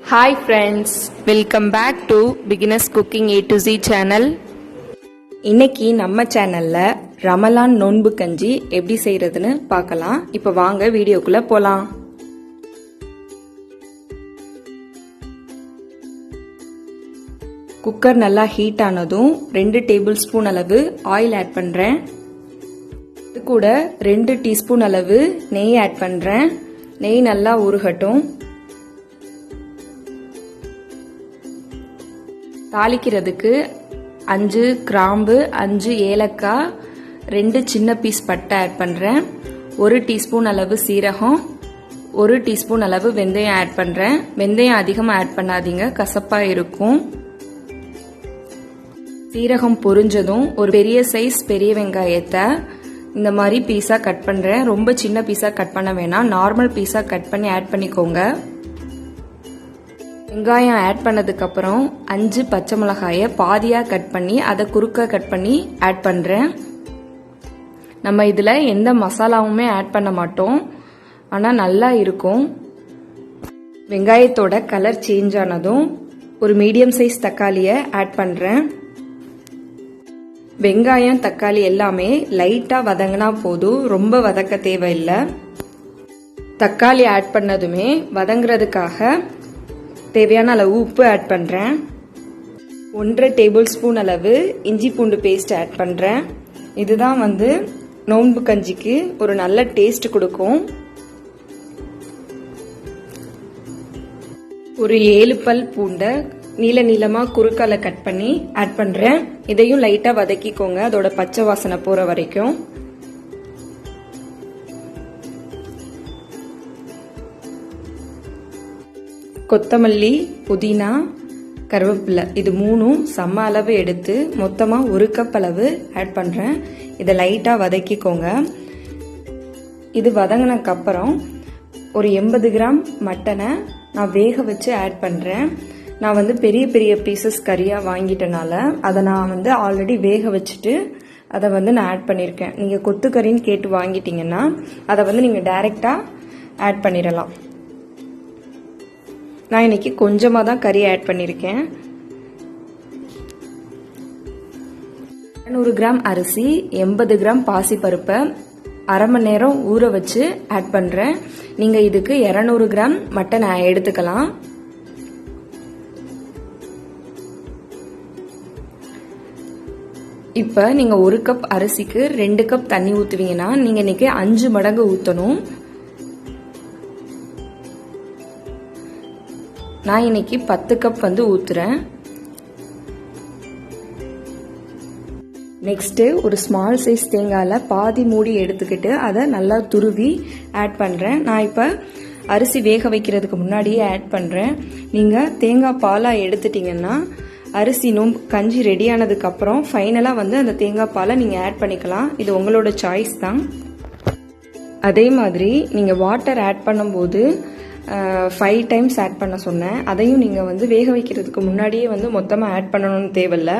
Hi friends, welcome back to Beginners Cooking A2Z channel. இன்னைக்கு நம்ம சேனல்ல ரமலான் நோன்பு கஞ்சி எப்படி செய்யறதுன்னு பார்க்கலாம். இப்போ வாங்க வீடியோக்குள்ள போலாம். குக்கர் நல்லா ஹீட் ஆனதும் 2 டேபிள் ஸ்பூன் அளவு ஆயில் ஆட் பண்றேன். இது கூட 2 டீஸ்பூன் அளவு நெய் ஆட் பண்றேன். நெய் நல்லா உருகட்டும். தாளிக்கிறதுக்கு 5 கிராம்பு, 5 ஏலக்காய், 2 சின்ன பீஸ் பட்டை ஆட் பண்றேன். 1 டீஸ்பூன் அளவு சீரகம், 1 டீஸ்பூன் அளவு வெந்தயம் ஆட் பண்றேன். வெந்தயம் அதிகமாக ஆட் பண்ணாதீங்க, கசப்பா இருக்கும். சீரகம் பொரிஞ்சதும் ஒரு பெரிய சைஸ் பெரிய வெங்காயத்தை இந்த மாதிரி பீஸா கட் பண்றேன். ரொம்ப சின்ன பீஸா கட் பண்ண வேணாம், நார்மல் பீஸா கட் பண்ணி ஆட் பண்ணிக்கோங்க. வெங்காயம் ஆட் பண்ணதுக்கு அப்புறம் 5 பச்சை மிளகாயை பாதியா கட் பண்ணி அதை குறுக்க கட் பண்ணி ஆட் பண்றேன். நம்ம இதுல எந்த மசாலாவுமே ஆட் பண்ண மாட்டோம், ஆனா நல்லா இருக்கும். வெங்காயத்தோட கலர் சேஞ்ச் ஆனதும் ஒரு மீடியம் சைஸ் தக்காளியை ஆட் பண்றேன். வெங்காயம் தக்காளி எல்லாமே லைட்டா வதங்கினா போதும், ரொம்ப வதக்க தேவையில்லை. தக்காளி ஆட் பண்ணதுமே வதங்குறதுக்காக தேவையான அளவு உப்பு ஆட் பண்றேன். 1.5 டேபிள் ஸ்பூன் அளவு இஞ்சி பூண்டு பேஸ்ட் ஆட் பண்றேன். இதுதான் நோன்பு கஞ்சிக்கு ஒரு நல்ல டேஸ்ட் கொடுக்கும். ஒரு 7 பல் பூண்டை நீல நீளமா குறுக்கால கட் பண்ணி ஆட் பண்றேன். இதையும் லைட்டா வதக்கிக்கோங்க, அதோட பச்சை வாசனை போற வரைக்கும். கொத்தமல்லி, புதினா, கருவேப்பிலை இது 3ம் சம அளவு எடுத்து மொத்தமா 1 கப் அளவு ஆட் பண்றேன். இதை லைட்டா வதக்கிக்கோங்க. இது வதங்கினதுக்கு அப்புறம் ஒரு 80 கிராம் மட்டனை நான் வேக வச்சு ஆட் பண்றேன். நான் பெரிய பெரிய பீசஸ் கறியா வாங்கிட்டனால அதை நான் ஆல்ரெடி வேக வச்சுட்டு அதை நான் ஆட் பண்ணியிருக்கேன். நீங்க கொத்துக்கறின்னு கேட்டு வாங்கிட்டீங்கன்னா அதை நீங்க டைரக்டா ஆட் பண்ணிடலாம். நான் இன்னைக்கு கொஞ்சமா தான் கறி ஆட் பண்ணிருக்கேன். 200 கிராம் அரிசி, 80 கிராம் பாசி பருப்பை அரை மணி நேரம் ஊற வச்சு ஆட் பண்றேன். நீங்க இதுக்கு 200 கிராம் மட்டன் எடுத்துக்கலாம். இப்ப நீங்க 1 கப் அரிசிக்கு 2 கப் தண்ணி ஊத்துவீங்கன்னா நீங்க இன்னைக்கு 5 மடங்கு ஊத்தணும். நான் இன்னைக்கு 10 கப் ஊத்துறேன். நெக்ஸ்ட் ஒரு ஸ்மால் சைஸ் தேங்காயில பாதி மூடி எடுத்துக்கிட்டு அதை நல்லா துருவி ஆட் பண்றேன். நான் இப்ப அரிசி வேக வைக்கிறதுக்கு முன்னாடியே ஆட் பண்றேன். நீங்க தேங்காய் பாலா எடுத்துட்டீங்கன்னா அரிசி நோம்பு கஞ்சி ரெடி ஆனதுக்கு அப்புறம் ஃபைனலா அந்த தேங்காய் பாலை நீங்க ஆட் பண்ணிக்கலாம். இது உங்களோட சாய்ஸ் தான். அதே மாதிரி நீங்க வாட்டர் ஆட் பண்ணும்போது 5 டைம்ஸ் ஆட் பண்ண சொன்னேன். அதையும் நீங்க வேக வைக்கிறதுக்கு முன்னாடியே மொத்தமா ஆட் பண்ணணும்னு தேவையில்ல.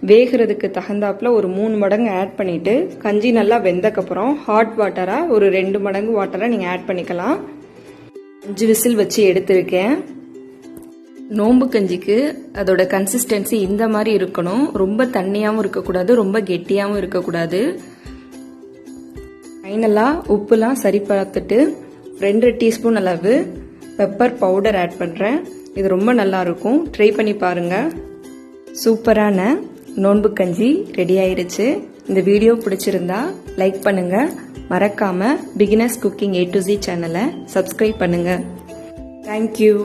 வேகிறதுக்கு தகுந்தாப்புல ஒரு 3 மடங்கு ஆட் பண்ணிட்டு கஞ்சி நல்லா வெந்தக்கப்புறம் ஹாட் வாட்டரா ஒரு 2 மடங்கு வாட்டரா நீங்க ஆட் பண்ணிக்கலாம். 5 விசில் வச்சு எடுத்திருக்கேன். நோம்பு கஞ்சிக்கு அதோட கன்சிஸ்டன்சி இந்த மாதிரி இருக்கணும். ரொம்ப தண்ணியாவும் இருக்கக்கூடாது, ரொம்ப கெட்டியாவும் இருக்கக்கூடாது. ஃபைனலா உப்புலாம் சரி பார்த்துட்டு 2 டீஸ்பூன் அளவு பெப்பர் பவுடர் ஆட் பண்றேன். இது ரொம்ப நல்லா இருக்கும், ட்ரை பண்ணி பாருங்க. சூப்பரான நோன்பு கஞ்சி ரெடி ஆயிருச்சு. இந்த வீடியோ பிடிச்சிருந்தா லைக் பண்ணுங்க, மறக்காம beginners cooking A to Z சேனலை சப்ஸ்கிரைப் பண்ணுங்க. தேங்க்யூ.